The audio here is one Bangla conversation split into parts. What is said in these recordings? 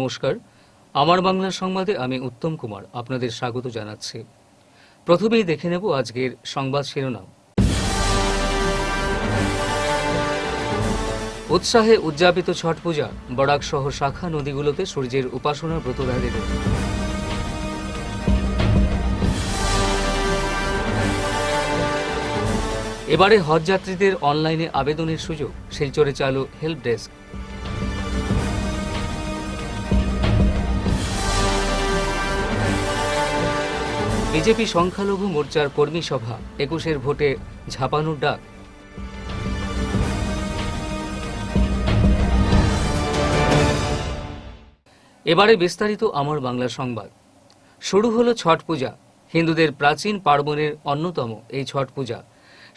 নমস্কার, আমার বাংলা সংবাদে আমি উত্তম কুমার আপনাদের স্বাগত জানাচ্ছি। প্রথমেই দেখে নেব আজকের সংবাদ শিরোনাম। উৎসাহে উদযাপিত ছট পূজা, বরাক সহ শাখা নদীগুলোতে সূর্যের উপাসনার ব্রতধারীর। এবারে হজ যাত্রীদের অনলাইনে আবেদনের সুযোগ, শিলচরে চালু হেল্প ডেস্ক। বিজেপি সংখ্যালঘু মোর্চার কর্মী সভা, 21-এর ভোটে ঝাঁপানোর ডাক। এবারে বিস্তারিত আমার বাংলা সংবাদ। শুরু হলো ছট পূজা। হিন্দুদের প্রাচীন পার্বণের অন্যতম এই ছট পূজা।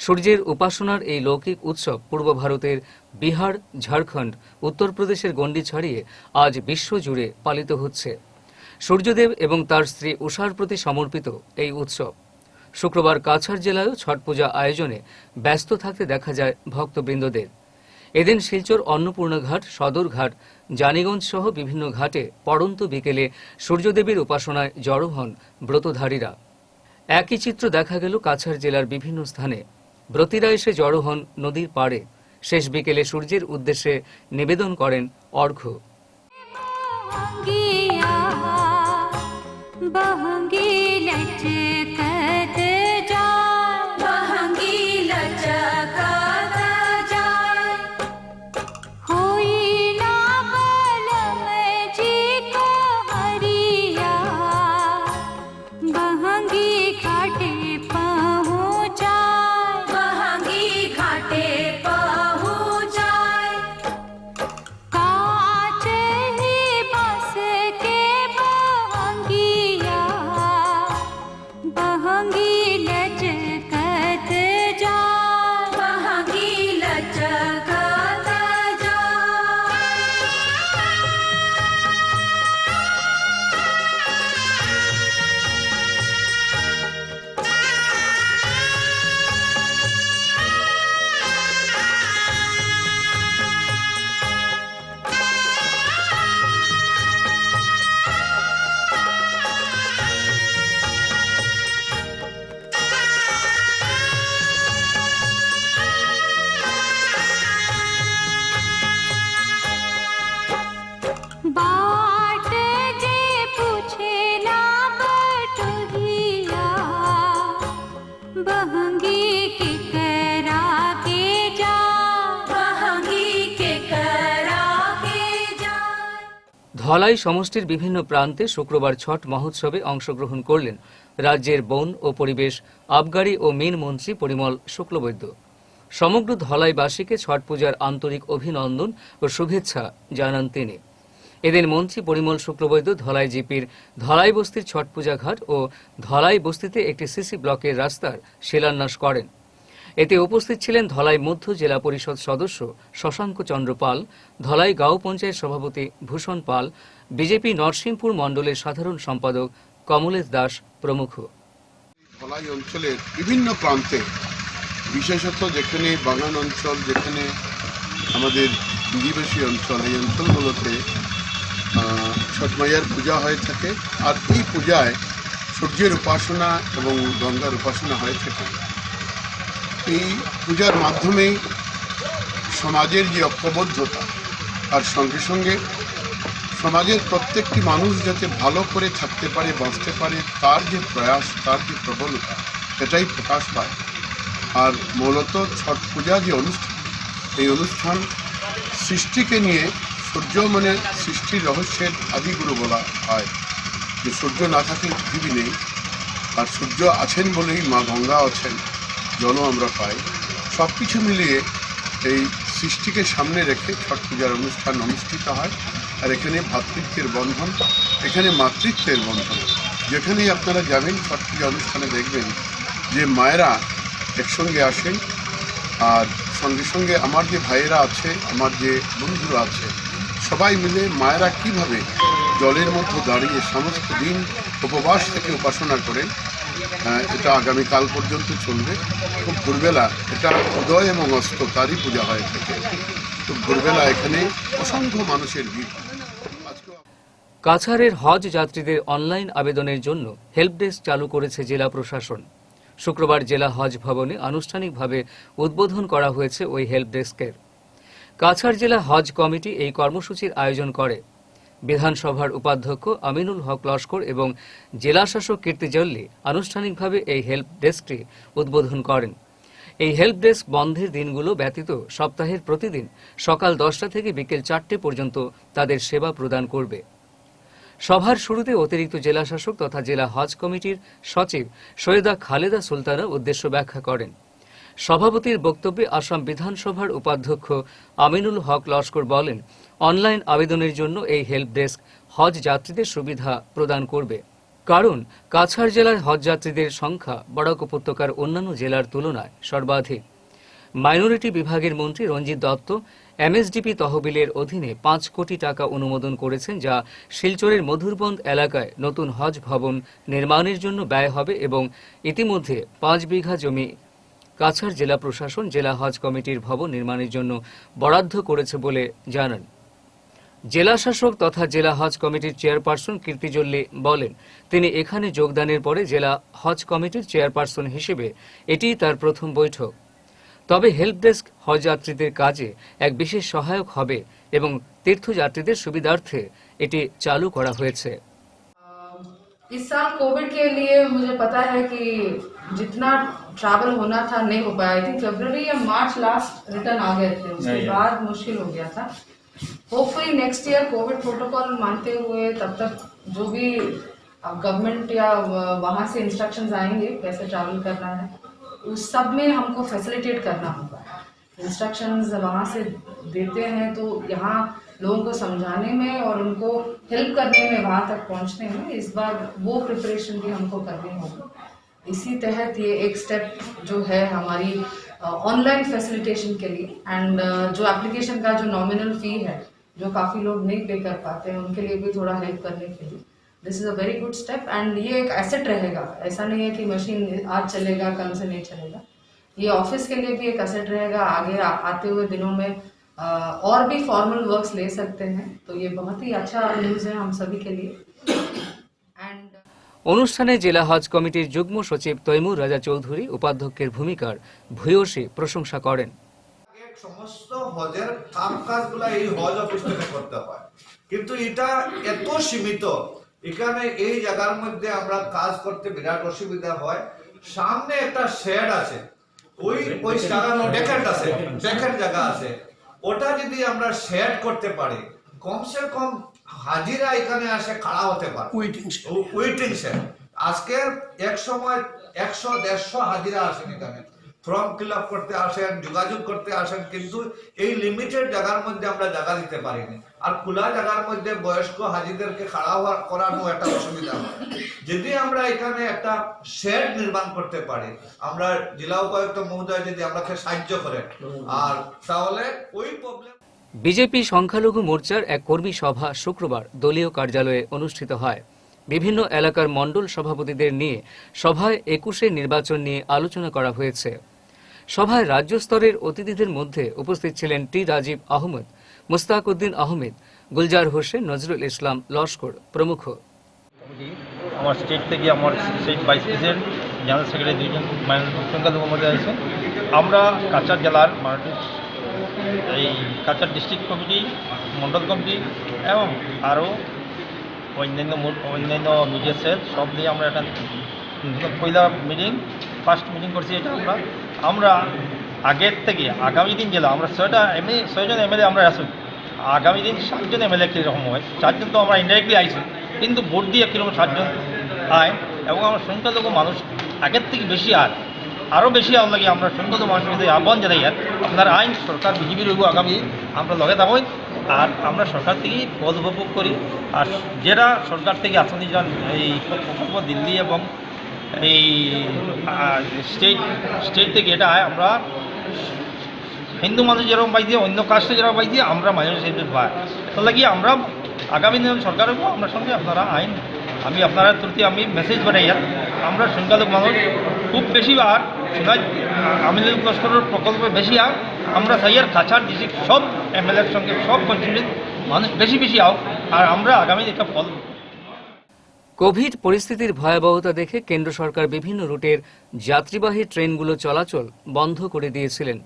সূর্যের উপাসনার এই লৌকিক উৎসব পূর্ব ভারতের বিহার, ঝাড়খণ্ড, উত্তরপ্রদেশের গণ্ডি ছাড়িয়ে আজ বিশ্বজুড়ে পালিত হচ্ছে। সূর্যদেব এবং তার স্ত্রী উষার প্রতি সমর্পিত এই উৎসব। শুক্রবার কাছাড় জেলায়ও ছট পূজা আয়োজনে ব্যস্ত থাকতে দেখা যায় ভক্তবৃন্দদের। এদিন শিলচর অন্নপূর্ণা ঘাট, সদরঘাট, জানিগঞ্জ সহ বিভিন্ন ঘাটে পড়ন্ত বিকেলে সূর্যদেবীর উপাসনায় জড়ো হন ব্রতধারীরা। একই চিত্র দেখা গেল কাছাড় জেলার বিভিন্ন স্থানে। ব্রতীরা এসে জড়ো হন নদীর পাড়ে। শেষ বিকেলে সূর্যের উদ্দেশ্যে নিবেদন করেন অর্ঘ্য। ধলাই সমষ্টির বিভিন্ন প্রান্তে শুক্রবার ছট মহোৎসবে অংশগ্রহণ করলেন রাজ্যের বন ও পরিবেশ, আবগারি ও মিন মন্ত্রী পরিমল শুক্লবৈদ্য। সমগ্র ধলাইবাসীকে ছট পূজার আন্তরিক অভিনন্দন ও শুভেচ্ছা জানান তিনি। এদিন মন্ত্রী পরিমল শুক্লবৈদ্য ধলাই জিপির ধলাই বস্তির ছট পূজা ঘাট ও ধলাই বস্তিতে একটি সিসি ব্লকের রাস্তার শিলান্যাস করেন। এতে উপস্থিত ছিলেন ধলাই মধ্য জেলা পরিষদ সদস্য শশাঙ্ক চন্দ্র পাল, ধলাই গাঁও পঞ্চায়েত সভাপতি ভূষণ পাল, বিজেপি নরসিংপুর মণ্ডলের সাধারণ সম্পাদক কমলেশ দাস প্রমুখ। ধলাই অঞ্চলের বিভিন্ন প্রান্তে, বিশেষত যেখানে বাগান অঞ্চল, যেখানে আমাদের আদিবাসী অঞ্চল, এই অঞ্চলগুলোতে ছট মাইয়ার পূজা হয়ে থাকে। আর এই পূজায় সূর্যের উপাসনা এবং গঙ্গার উপাসনা হয়ে থাকে। এই পূজার মাধ্যমেই সমাজের যে ঐক্যবদ্ধতা, আর সঙ্গে সঙ্গে সমাজের প্রত্যেকটি মানুষ যাতে ভালো করে থাকতে পারে, বাঁচতে পারে, তার যে প্রয়াস, তার যে প্রবলতা, এটাই প্রকাশ পায়। আর মূলত ছট পূজা যে অনুষ্ঠান, এই অনুষ্ঠান সৃষ্টিকে নিয়ে, সূর্য মানে সৃষ্টির রহস্যের আদিগুরু বলা হয়। যে সূর্য না থাকলে পৃথিবী নেই, আর সূর্য আছেন বলেই মা গঙ্গা আছেন, জলও আমরা পাই। সব কিছু মিলিয়ে এই সৃষ্টিকে সামনে রেখে ছট পূজার অনুষ্ঠান অনুষ্ঠিত হয়। আর এখানে ভ্রাতৃত্বের বন্ধন, এখানে মাতৃত্বের বন্ধন। যেখানেই আপনারা যাবেন ছট পূজা অনুষ্ঠানে দেখবেন যে মায়েরা একসঙ্গে আসেন। আর সঙ্গে সঙ্গে আমার যে ভাইয়েরা আছে, আমার যে বন্ধুরা আছে, সবাই মিলে মায়েরা কিভাবে জলের মধ্যে দাঁড়িয়ে সমস্ত দিন উপবাস থেকে উপাসনা করেন, এটা আগামীকাল পর্যন্ত চলবে। খুব ভোরবেলা, এটা উদয় এবং অস্ত তারই পূজা হয়ে থাকে। তো ভোরবেলা এখানে অসংখ্য মানুষের ভিড়। কাছাড়ের হজ যাত্রীদের অনলাইন আবেদনের জন্য হেল্প ডেস্ক চালু করেছে জেলা প্রশাসন। শুক্রবার জেলা হজ ভবনে আনুষ্ঠানিকভাবে উদ্বোধন করা হয়েছে ওই হেল্প ডেস্কের। কাছাড় জেলা হজ কমিটি এই কর্মসূচির আয়োজন করে। বিধানসভার উপাধ্যক্ষ আমিনুল হক লস্কর এবং জেলা শাসক কীর্তি জল্লি আনুষ্ঠানিকভাবে এই হেল্প ডেস্কটি উদ্বোধন করেন। এই হেল্প ডেস্ক বন্ধের দিনগুলো ব্যতীত সপ্তাহের প্রতিদিন সকাল 10টা থেকে বিকেল 4টে পর্যন্ত তাদের সেবা প্রদান করবে। সভার শুরুতে অতিরিক্ত জেলা শাসক তথা জেলা হজ কমিটির সচিব সৈয়দা খালেদা সুলতানা উদ্দেশ্য ব্যাখ্যা করেন। সভাপতির বক্তব্যে আসাম বিধানসভার উপাধ্যক্ষ আমিনুল হক লস্কর বলেন, অনলাইন আবেদনের জন্য এই হেল্প ডেস্ক হজ যাত্রীদের সুবিধা প্রদান করবে। কারণ কাছাড় জেলায় হজ যাত্রীদের সংখ্যা বরাক উপত্যকার অন্যান্য জেলার তুলনায় সর্বাধিক। মাইনরিটি বিভাগের মন্ত্রী রঞ্জিত দত্ত এমএসডিপি তহবিলের অধীনে 5 কোটি টাকা অনুমোদন করেছেন, যা শিলচরের মধুরবন্দ এলাকায় নতুন হজ ভবন নির্মাণের জন্য ব্যয় হবে এবং ইতিমধ্যে 5 বিঘা জমি কাছাড় জেলা প্রশাসন জেলা হজ কমিটির ভবন নির্মাণের জন্য বরাদ্দ করেছে বলে জানান। জেলা শাসক তথা জেলা হজ কমিটির চেয়ারপারসন কীর্তি জল্লি বলেন, তিনি এখানে যোগদানের পরে জেলা হজ কমিটির চেয়ারপারসন হিসেবে এটিই তার প্রথম বৈঠক। তবে হেল্প ডেস্ক হজ যাত্রীদের কাজে এক বিশেষ সহায়ক হবে এবং তীর্থযাত্রীদের সুবিধার্থে এটি চালু করা হয়েছে। इस साल कोविड के लिए मुझे पता है कि जितना ट्रैवल होना था नहीं हो पाया। आई थिंक फरवरी या मार्च लास्ट रिटर्न आ गए थे, उसके बाद मुश्किल हो गया था। Hopefully next year Covid protocol मानते हुए तब तक जो भी गवर्नमेंट या वहाँ से इंस्ट्रक्शंस आएंगे कैसे ट्रैवल करना है, उस सब में हमको फैसिलिटेट करना होगा। इंस्ट्रक्शंस वहाँ से देते हैं तो यहाँ लोगों को समझाने में और उनको हेल्प करने में, वहाँ तक पहुँचने में इस बार वो प्रिपरेशन भी हमको करनी होगी। इसी तहत ये एक स्टेप जो है हमारी ऑनलाइन फैसिलिटेशन के लिए एंड जो एप्लीकेशन का जो नॉमिनल फ़ी है जो काफ़ी लोग नहीं पे कर पाते हैं उनके लिए भी थोड़ा हेल्प करने के लिए this is a very good step. And ये एक एसेट रहेगा, ऐसा नहीं है कि मशीन आज चलेगा कल से नहीं चलेगा। ये ऑफिस के लिए भी एक एसेट रहेगा, आगे आते हुए दिनों में और भी फॉर्मल वर्क्स ले सकते हैं, तो ये बहुत ही अच्छा न्यूज़ है हम सभी के लिए। एंड অনুষ্ঠানে জেলা হজ কমিটির যুগ্ম সচিব তৈমুর রাজা চৌধুরী উপাধ্যক্ষের ভূমিকার ভূয়সী প্রশংসা করেন। সমস্ত হজের কাজগুলা এই হজ অফিস থেকে করতে হয়, কিন্তু এটা এত সীমিত, এখানে এই জায়গার মধ্যে আমরা কাজ করতে বিরাট অসুবিধা হয়। সামনে একটা শেড আছে, ওই জায়গা ডেকের জায়গা আছে, ওটা যদি আমরা শেড করতে পারি কমসে কম হাজিরা এখানে আসে খাড়া হতে পারে। ওয়েটিং শেড আজকে এক সময় 100-150 হাজিরা আসেন, এখানে ফর্ম ফিল আপ করতে আসেন, যোগাযোগ করতে আসেন, কিন্তু এই লিমিটেড জায়গার মধ্যে আমরা জায়গা দিতে পারিনি। আর খোলা জায়গার মধ্যে বয়স্ক হাজিদেরকে খাড়া করানো একটা অসুবিধা হয়। যদি আমরা এখানে একটা শেড নির্মাণ করতে পারি, আমরা জেলা উপায়ুক্ত মহোদয় যদি আমাকে সাহায্য করেন, আর তাহলে ওই প্রবলেম। বিজেপি সংখ্যালঘু মোর্চার এক কর্মী সভা শুক্রবার দলীয় কার্যালয়ে অনুষ্ঠিত হয়। বিভিন্ন এলাকার মণ্ডল সভাপতিদের নিয়ে সভায় 21-এর নির্বাচন নিয়ে আলোচনা করা হয়েছে। সভায় রাজ্য স্তরের অতিথিদের মধ্যে উপস্থিত ছিলেন টি রাজীব আহমেদ, মুস্তাক উদ্দিন আহমেদ, গুলজার হোসেন, নজরুল ইসলাম লস্কর প্রমুখ। আমার স্টেট থেকে আমার state vice president, general secretary দুইজন সংখ্যালঘু মধ্যে আছে। আমরা কাছাড় জেলার এই Cachar district committee, Mondal committee এবং আরও অন্যান্য মিডিয়া সেল সব নিয়ে আমরা একটা পয়লা ফার্স্ট মিটিং করছি। এটা আমরা আগের থেকে আগামী দিন জেলা আমরা 6জন এমএলএ আমরা আসুন, আগামী দিন 7জন এমএলএ কীরকম হয়, 4জন তো আমরা ইনডাইরেক্টলি আইসি, কিন্তু ভোট দিয়ে কীরকম 7জন আয় এবং আমরা সংখ্যালঘু মানুষ আগের থেকে বেশি আরও বেশি লাগে। আমরা সংখ্যালঘু মানুষের কাছে আহ্বান জানাই, আপনার আইন সরকার বিজেপির হইব আগামী আমরা লগে থাকই, আর আমরা সরকার থেকেই পদ উপভোগ করি। আর যারা সরকার থেকে আসনি যান এই প্রকল্প দিল্লি এবং এই স্টেট থেকে এটা আমরা হিন্দু মানুষ যেরকম পাইছি, অন্য কাস্টে যেরকম পাইছি, আমরা মাইনরিটি পাই। তাহলে কি আমরা আগামী দিন সরকার হবো, আপনার সঙ্গে আপনারা আইন আমি আপনারা প্রতি আমি মেসেজ পাঠাই, আমরা সংখ্যালঘু মানুষ খুব বেশি আর শোনাই আমিনুল লস্করের প্রকল্প বেশি আমরা চাই আর কাছাড় ডিস্ট্রিক্ট সব এমএলএর সঙ্গে সব কনস্টিটিউয়েন্সি মানুষ বেশি আও আর আমরা আগামী এটা ফল। কোভিড পরিস্থিতির ভয়াবহতা দেখে কেন্দ্র সরকার বিভিন্ন রুটের যাত্রীবাহী ট্রেনগুলো চলাচল বন্ধ করে দিয়েছিলেন।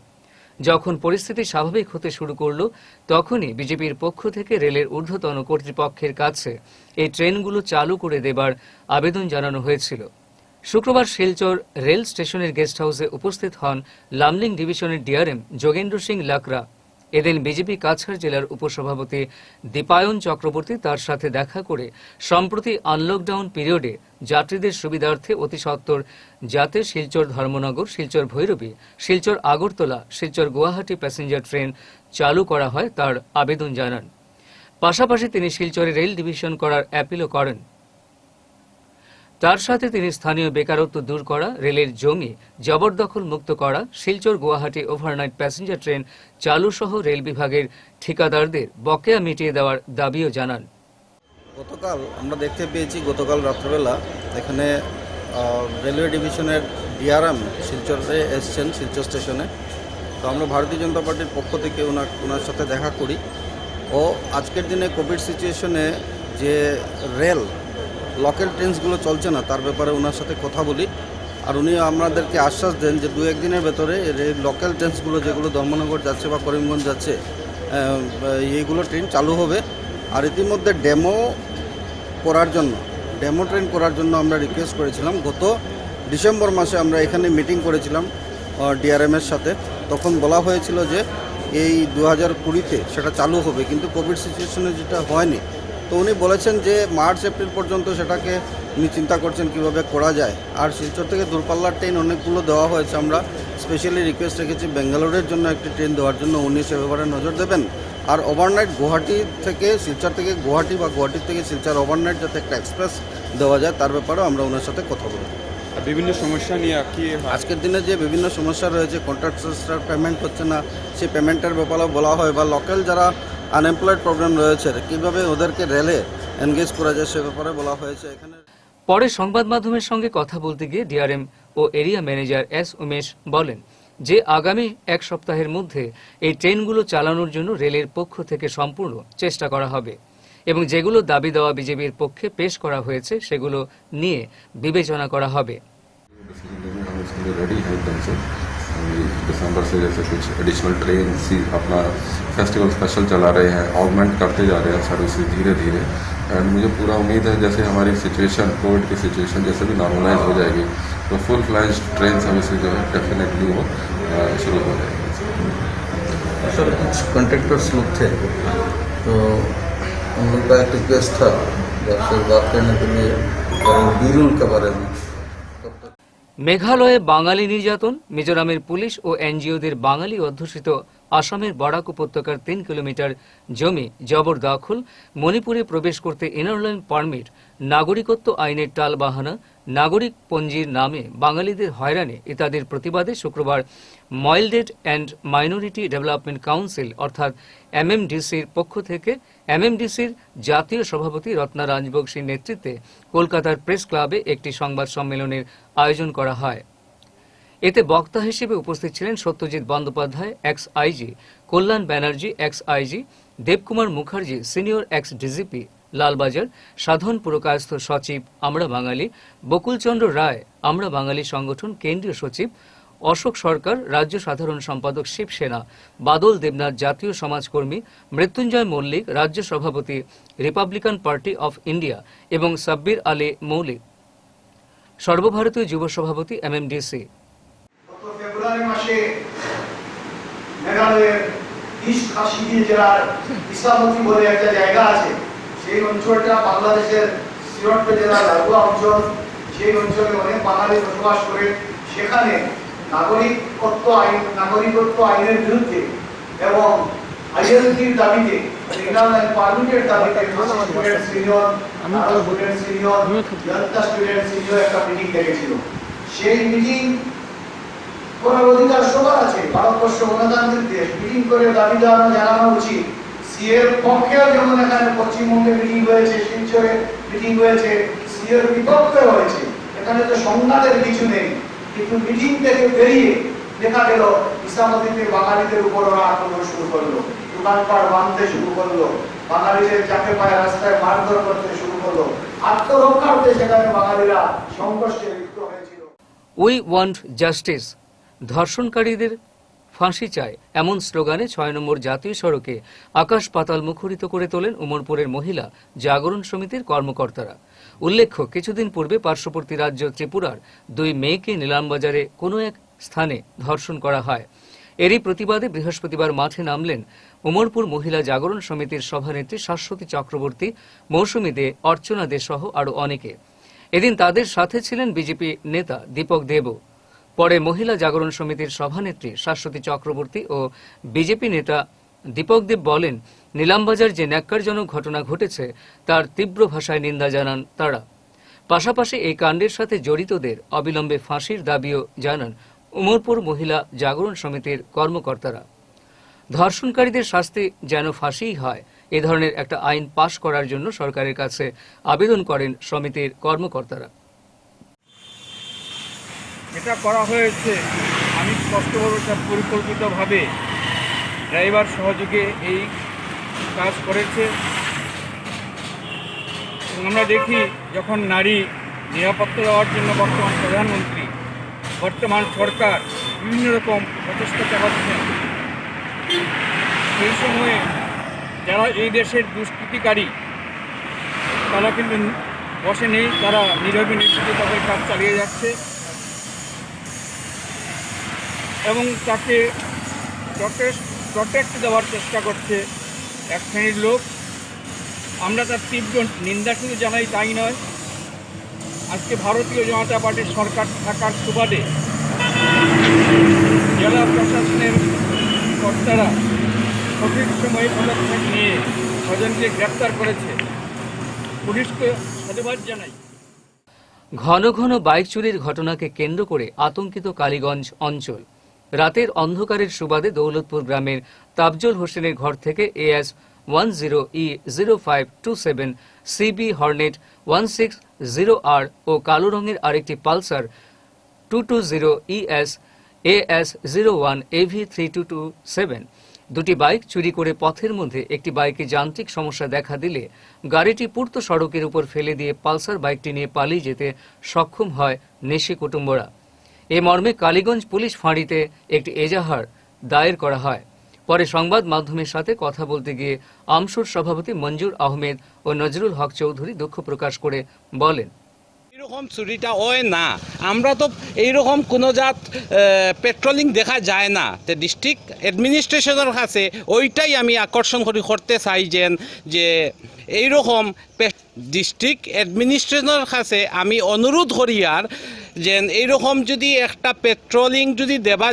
যখন পরিস্থিতি স্বাভাবিক হতে শুরু করল, তখনই বিজেপির পক্ষ থেকে রেলের ঊর্ধ্বতন কর্তৃপক্ষের কাছে এই ট্রেনগুলো চালু করে দেবার আবেদন জানানো হয়েছিল। শুক্রবার শিলচর রেল স্টেশনের গেস্ট হাউসে উপস্থিত হন লামলিং ডিভিশনের ডিআরএম যোগেন্দ্র সিং লাকরা। এদিন বিজেপি কাছাড় জেলার উপসভাপতি দীপায়ন চক্রবর্তী তার সাথে দেখা করে সম্প্রতি আনলকডাউন পিরিয়ডে যাত্রীদের সুবিধার্থে অতি সত্বর যাতে শিলচর ধর্মনগর, শিলচর ভৈরবী, শিলচর আগরতলা, শিলচর গুয়াহাটি প্যাসেঞ্জার ট্রেন চালু করা হয় তার আবেদন জানান। পাশাপাশি তিনি শিলচরে রেল ডিভিশন করার অ্যাপিলও করেন। তার সাথে তিনি স্থানীয় বেকারত্ব দূর করা, রেলের জমি জবরদখল মুক্ত করা, Silchar Guwahati overnight passenger train চালু সহ রেল বিভাগের ঠিকাদারদের বকেয়া মিটিয়ে দেওয়ার দাবিও জানান। গতকাল আমরা দেখতে পেয়েছি, গতকাল রাত্রেবেলা এখানে রেলওয়ে ডিভিশনের ডিআরএম শিলচরে এসছেন, শিলচর স্টেশনে। তো আমরা ভারতীয় জনতা পার্টির পক্ষ থেকে ওনার সাথে দেখা করি ও আজকের দিনে কোভিড সিচুয়েশনে যে রেল লোকাল ট্রেনসগুলো চলছে না তার ব্যাপারে ওনার সাথে কথা বলি। আর উনি আমাদেরকে আশ্বাস দেন যে 2-1 দিনের ভেতরে লোকাল ট্রেনসগুলো যেগুলো ধর্মনগর যাচ্ছে বা করিমগঞ্জ যাচ্ছে এইগুলো ট্রেন চালু হবে। আর ইতিমধ্যে ডেমো ট্রেন করার জন্য আমরা রিকোয়েস্ট করেছিলাম। গত ডিসেম্বর মাসে আমরা এখানে মিটিং করেছিলাম ডিআরএমের সাথে। তখন বলা হয়েছিল যে এই 2020-তে সেটা চালু হবে, কিন্তু কোভিড সিচুয়েশনে যেটা হয়নি। তো উনি বলেছেন যে মার্চ-এপ্রিল পর্যন্ত সেটাকে উনি চিন্তা করছেন কিভাবে করা যায়। আর শিলচর থেকে দূরপাল্লার ট্রেন অনেকগুলো দেওয়া হয়েছে। আমরা স্পেশালি রিকোয়েস্ট রেখেছি বেঙ্গালোরের জন্য একটি ট্রেন দেওয়ার জন্য, উনি সে ব্যাপারে নজর দেবেন। আর ওভারনাইট গুয়াহাটি থেকে শিলচর থেকে গুয়াহাটি বা গুয়াহাটি থেকে শিলচর ওভারনাইট যাতে একটা এক্সপ্রেস দেওয়া যায় তার ব্যাপারেও আমরা ওনার সাথে কথা বলব। বিভিন্ন সমস্যা নিয়ে কি আজকের দিনে যে বিভিন্ন সমস্যা রয়েছে, কন্ট্রাক্টর পেমেন্ট হচ্ছে না, সেই পেমেন্টের ব্যাপারেও বলা হয়, বা লোকাল যারা আনএমপ্লয়েড প্রবলেম রয়েছে কীভাবে ওদেরকে রেলে এনগেজ করা যায় সে ব্যাপারে বলা হয়েছে এখানে। পরে সংবাদ মাধ্যমের সঙ্গে কথা বলতে গিয়ে ডিআরএম ও এরিয়া ম্যানেজার এস উমেশ বলেন যে আগামী 1 সপ্তাহের মধ্যে এই ট্রেনগুলো চালানোর জন্য রেলের পক্ষ থেকে সম্পূর্ণ চেষ্টা করা হবে এবং যেগুলো দাবি দেওয়া বিজেপির পক্ষে পেশ করা হয়েছে সেগুলো নিয়ে বিবেচনা করা হবে। दिसंबर से जैसे कुछ एडिशनल ट्रेन सी अपना फेस्टिवल स्पेशल चला रहे हैं, ऑगमेंट करते जा रहे हैं सर्विसेज धीरे धीरे। एंड मुझे पूरा उम्मीद है जैसे हमारी सिचुएशन, कोविड की सिचुएशन जैसे भी नॉर्मलाइज हो जाएगी तो फुल फ्लैश ट्रेन सर्विसेज जो है डेफिनेटली वो शुरू हो जाएगी। सर कुछ कॉन्ट्रैक्टर्स लोग थे तो उन लोग का एक रिक्वेस्ट था आपसे बात करने के लिए बी रूल के बारे में। মেঘালয়ে বাঙালি নির্যাতন, মিজোরামের পুলিশ ও এনজিওদের বাঙালি অধ্যুষিত আসামের বরাক উপত্যকার 3 কিলোমিটার জমি জবরদখল, মণিপুরে প্রবেশ করতে ইনার লাইন পারমিট, নাগরিকত্ব আইনের টালবাহানা, নাগরিক পঞ্জির নামে বাঙালিদের হয়রানি ইত্যাদির প্রতিবাদে শুক্রবার মাইল্ডেড অ্যান্ড মাইনরিটি ডেভেলপমেন্ট কাউন্সিল অর্থাৎ এমএমডিসির পক্ষ থেকে এমএমডিসির জাতীয় সভাপতি রত্না রাজবংশীর নেতৃত্বে কলকাতার প্রেস ক্লাবে একটি সংবাদ সম্মেলনের আয়োজন করা হয়। এতে বক্তা হিসেবে উপস্থিত ছিলেন Satyajit Bandyopadhyay, ex IG, Kalyan Banerjee, ex IG, Debkumar Mukherjee, senior ex DGP, Lalbazar সাধারণ পুরকায়স্থ সচিব আমরা বাঙালি, বকুলচন্দ্র রায় আমরা বাঙালি সংগঠন কেন্দ্রীয় সচিব, অশোক সরকার রাজ্য সাধারণ সম্পাদক শিবসেনা, বাদল দেবনাথ জাতীয় সমাজকর্মী, মৃত্যুঞ্জয় মল্লিক রাজ্য সভাপতি রিপাবলিকান পার্টি অফ ইন্ডিয়া এবং সাব্বির আলী মৌলিক সর্বভারতীয় যুব সভাপতি এমএমডিসি। ফেব্রুয়ারি মাসে মেঘালয়ের ইস্ট কাশ্মীর জেলার ইসামতি বলে একটা জায়গা আছে, সেই অঞ্চলটা বাংলাদেশের সিলেট জেলার লাগোয়া অঞ্চল। সেই অঞ্চলে অনেক বাঙালি বসবাস করে। সেখানে নাগরিকত্ব আইনের বিরুদ্ধে এবং আইএলটির দাবিতে, পার্লামেন্টের দাবিতে স্টুডেন্ট সিনিয়র জনতা স্টুডেন্ট সিনিয়র একটা মিটিং ডেকেছিল। সেই মিটিং করার অধিকার সবার আছে, ভারতবর্ষ গণতান্ত্রিক দেশ। মিটিং করে দাবি জানানো উচিত। সিএর পক্ষেও যেমন এখানে পশ্চিমবঙ্গে মিটিং হয়েছে, শিলচরে মিটিং হয়েছে, সিএর বিপক্ষে হয়েছে। এখানে তো সংঘাতের কিছু নেই, কিন্তু মিটিং থেকে বেরিয়ে দেখা গেল ইসামতিতে বাঙালিদের উপর ওরা আক্রমণ শুরু করলো। দোকানপাট ভাঙতে শুরু করলো, বাঙালিদের যাকে পায় রাস্তায় মারধর করতে শুরু করলো। আত্মরক্ষার্থে সেখানে বাঙালিরা সংঘর্ষে লিপ্ত হয়েছিল। উই ওয়ান্ট জাস্টিস, ধর্ষণকারীদের ফাঁসি চায়, এমন স্লোগানে ৬ নম্বর জাতীয় সড়কে আকাশ পাতাল মুখরিত করে তোলেন উমরপুরের মহিলা জাগরণ সমিতির কর্মকর্তারা। উল্লেখ্য, কিছুদিন পূর্বে পার্শ্ববর্তী রাজ্য ত্রিপুরার 2 মেয়েকে নিলামবাজারে কোনো এক স্থানে ধর্ষণ করা হয়। এরই প্রতিবাদে বৃহস্পতিবার মাঠে নামলেন উমরপুর মহিলা জাগরণ সমিতির সভানেত্রী শাশ্বতী চক্রবর্তী, মৌসুমী দে, অর্চনা দে সহ আরও অনেকে। এদিন তাদের সাথে ছিলেন বিজেপি নেতা দীপক দেবও। পরে মহিলা জাগরণ সমিতির সভানেত্রী শাশ্বতী চক্রবর্তী ও বিজেপি নেতা দীপক দেব বলেন, নিলামবাজার যে ন্যাক্কারজনক ঘটনা ঘটেছে তার তীব্র ভাষায় নিন্দা জানান তারা। পাশাপাশি এই কাণ্ডের সাথে জড়িতদের অবিলম্বে ফাঁসির দাবিও জানান উমরপুর মহিলা জাগরণ সমিতির কর্মকর্তারা। ধর্ষণকারীদের শাস্তি যেন ফাঁসিই হয়, এ ধরনের একটা আইন পাশ করার জন্য সরকারের কাছে আবেদন করেন সমিতির কর্মকর্তারা। এটা করা হয়েছে, আমি স্পষ্ট বলতে পরিকল্পিতভাবে ড্রাইভার সহযোগে এই কাজ করেছে। আমরা দেখি যখন নারী নিরাপত্তা দেওয়ার জন্য বর্তমান প্রধানমন্ত্রী, বর্তমান সরকার বিভিন্ন রকম প্রচেষ্টা চালাচ্ছেন, সেই সময়ে যারা এই দেশের দুষ্কৃতিকারী তারা কিন্তু বসে নেই, তারা নীরবে নিশ্চিত তাদের কাজ চালিয়ে যাচ্ছে এবং তাকে প্রটেক্ট দেওয়ার চেষ্টা করছে এক শ্রেণীর লোক। আমরা তার তীব্র নিন্দা শুধু জানাই তাই নয়, আজকে ভারতীয় জনতা পার্টির সরকার থাকার সুবাদে জেলা প্রশাসনের কর্তারা সঠিক সময়ে পদক্ষেপ নিয়ে ছজনকে গ্রেপ্তার করেছে, পুলিশকে সাধুবাদ জানাই। ঘন ঘন বাইক চুরির ঘটনাকে কেন্দ্র করে আতঙ্কিত কালীগঞ্জ অঞ্চল। রাতের অন্ধকারের সুবাদে দৌলতপুর গ্রামের তাবজুল হোসেনের ঘর থেকে AS 10E0527, CB Hornet 160R ও কালো রঙের আরেকটি পালসার 220ES AS01 AV3227 দুটি বাইক চুরি করে পথের মধ্যে একটি বাইকে যান্ত্রিক সমস্যা দেখা দিলে গাড়িটি পূর্ত সড়কের উপর ফেলে দিয়ে পালসার বাইকটি নিয়ে পালিয়ে যেতে সক্ষম হয় নেশি কুটুম্বরা। এ মর্মে কালীগঞ্জ পুলিশ ফাঁড়িতে একটি এজাহার দায়ের করা হয়। পরে সংবাদ মাধ্যমের সাথে কথা বলতে গিয়ে আমসুর সভাপতি মঞ্জুর আহমেদ ও নজরুল হক চৌধুরী দুঃখ প্রকাশ করে বলেন, এইরকম চুরিটা হয় না, আমরা তো এইরকম কোনো জাত পেট্রোলিং দেখা যায় না। তো ডিস্ট্রিক্ট অ্যাডমিনিস্ট্রেশনের কাছে ওইটাই আমি আকর্ষণ করতে চাই যে এইরকম ডিস্ট্রিক্ট অ্যাডমিনিস্ট্রেশনের কাছে আমি অনুরোধ করি আর যেন এইরকম যদি একটা পেট্রোলিং যদি দেওয়া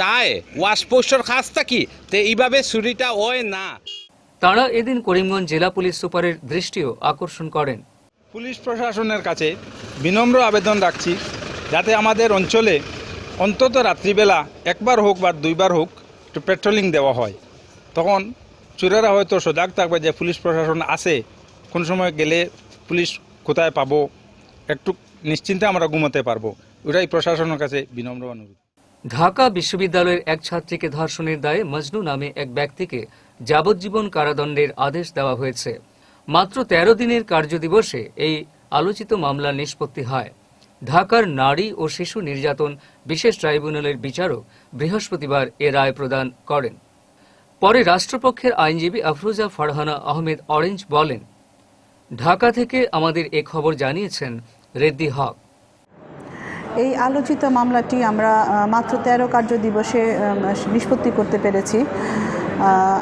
যায় ওয়াশ পোস্টের কাছ থাকি, তো এইভাবে চুরিটা হয় না। তাঁরা এদিন করিমগঞ্জ জেলা পুলিশ সুপারের দৃষ্টিও আকর্ষণ করেন। পুলিশ প্রশাসনের কাছে বিনম্র আবেদন রাখছি যাতে আমাদের অঞ্চলে অন্তত রাত্রিবেলা একবার হোক বা দুইবার হোক একটু পেট্রোলিং দেওয়া হয়। তখন চোরেরা হয়তো সজাগ থাকবে যে পুলিশ প্রশাসন আছে, কোন সময় গেলে পুলিশ কোথায় পাবো, একটু নিশ্চিন্তে আমরা ঘুমোতে পারবো। ওটাই প্রশাসনের কাছে বিনম্র অনুরোধ। ঢাকা বিশ্ববিদ্যালয়ের এক ছাত্রীকে ধর্ষণের দায়ে মজনু নামে এক ব্যক্তিকে যাবজ্জীবন কারাদণ্ডের আদেশ দেওয়া হয়েছে। মাত্র 13 দিনের কার্যদিবসে এই আলোচিত মামলার নিষ্পত্তি হয়। ঢাকার নারী ও শিশু নির্যাতন বিশেষ ট্রাইব্যুনালের বিচারক বৃহস্পতিবার এ রায় প্রদান করেন। পরে রাষ্ট্রপক্ষের আইনজীবী আফরোজা ফারহানা আহমেদ অরেঞ্জ বলেন, ঢাকা থেকে আমাদের এ খবর জানিয়েছেন রেদ্দি হক। এই আলোচিত মামলাটি আমরা মাত্র 13 কার্যদিবসে নিষ্পত্তি করতে পেরেছি।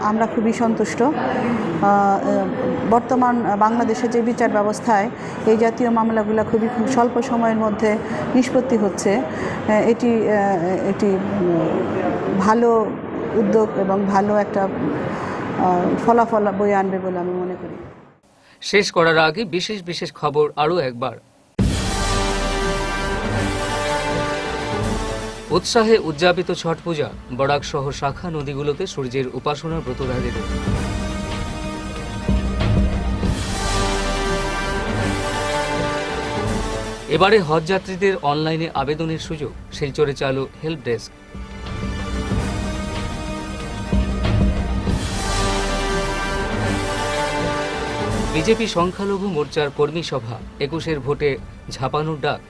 আমরা খুবই সন্তুষ্ট। বর্তমান বাংলাদেশে যে বিচার ব্যবস্থায় এই জাতীয় মামলাগুলো খুব স্বল্প সময়ের মধ্যে নিষ্পত্তি হচ্ছে, এটি ভালো উদ্যোগ এবং ভালো একটা ফলাফল বয়ে আনবে বলে আমি মনে করি। শেষ করার আগে বিশেষ খবর আরও একবার। উৎসাহে উদযাপিত ছট পূজা, বরাক সহ শাখা নদীগুলোতে সূর্যের উপাসনার ব্রতধারীদের। এবারে হজ যাত্রীদের অনলাইনে আবেদনের সুযোগ, শিলচরে চালু হেল্প ডেস্ক। বিজেপি সংখ্যালঘু মোর্চার কর্মী সভা, 21-এর ভোটে ঝাঁপানোর ডাক।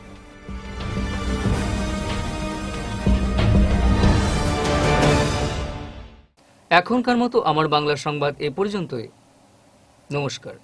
এখনকার মতো আমার বাংলা সংবাদ এ পর্যন্তই। নমস্কার।